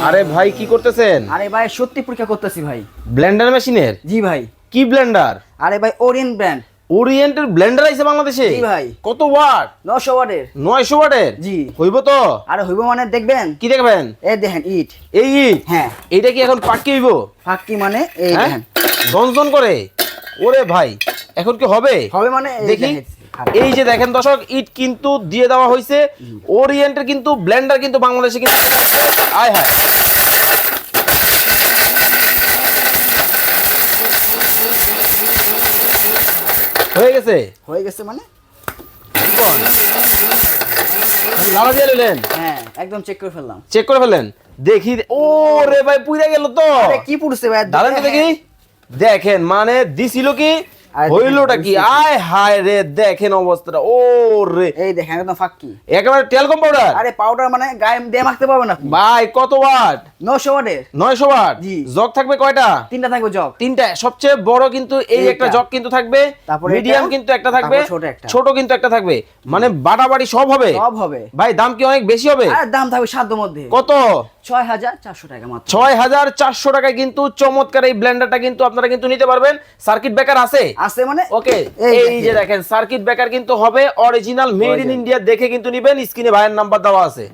আরে ভাই কি করতেছেন? আরে ভাই সত্যি পরীক্ষা করতেছি ভাই। ব্লেন্ডার মেশিনের? জি ভাই। কি ব্লেন্ডার? আরে ভাই ওরিয়েন্ট ব্র্যান্ড। ওরিয়েন্টের ব্লেন্ডার আইছে বাংলাদেশে? জি ভাই। কত ওয়াট? 900 ওয়াটের। 900 ওয়াটের? জি। হইব তো? আরে হইব মানে দেখবেন? কি দেখবেন? এই দেখেন ইট। এই ইট? হ্যাঁ। এইটা কি এখন পাক্কি হইব? ফাঁকি মানে এই হ্যাঁ? দেখেন। জনজন করে? ওরে ভাই এখন কি হবে? হবে মানে এই দেখি। দেখেন। এই যে দেখেন দর্শক, ইট কিন্তু দিয়ে দেওয়া হয়েছে। ওরিয়েন্টের কিন্তু ব্লেন্ডার কিন্তু বাংলাদেশে কিন্তু আয় হায়। হয়ে গেছে? হয়ে গেছে মানে? লাড়া দিয়ে নিলেন? হ্যাঁ একদম চেক করে ফেললাম। চেক করে ফেলেন দেখি। ও রে ভাই পুইরা গেল তো। আরে কি পুড়ছে ভাই? দাঁড়ান তো দেখি। দেখেন মানে দিছিল কি আরে হইলোটা কি? দেখেন, আয় হায় রে দেখেন অবস্থাটা। ও রে এই দেখেন একদম ফাঁকি। একেবারে টেলকম পাউডার। আরে পাউডার মানে গায়ে দিয়ে মাখতে পারবেন না। ভাই কত ওয়াট? 900 ওয়াটের। 900 ওয়াট। জি। জগ থাকবে কয়টা? 3টা থাকবে জগ। 3টা। সবচেয়ে বড় কিন্তু এই এইটা। একটা জগ কিন্তু থাকবে, তারপরে মিডিয়াম এটা, কিন্তু একটা থাকবে, তারপর ছোট একটা। ছোট কিন্তু একটা থাকবে। মানে বাটাবাড়ি সব হবে। সব হবে। ভাই দাম কি অনেক বেশি হবে? আর দাম থাকবে সাধ্য মধ্যে। কত? 6400 টাকা মাত্র। 6400 টাকায় কিন্তু চমৎকার এই ব্লেন্ডারটা কিন্তু আপনারা কিন্তু নিতে পারবেন। সার্কিট ব্রেকার আছে? আছে মানে? ওকে। এই যে দেখেন সার্কিট ব্রেকার কিন্তু হবে অরিজিনাল মেড ইন ইন্ডিয়া, দেখে কিন্তু নিবেন। স্ক্রিনে ভাইয়ের নাম্বার দেওয়া আছে।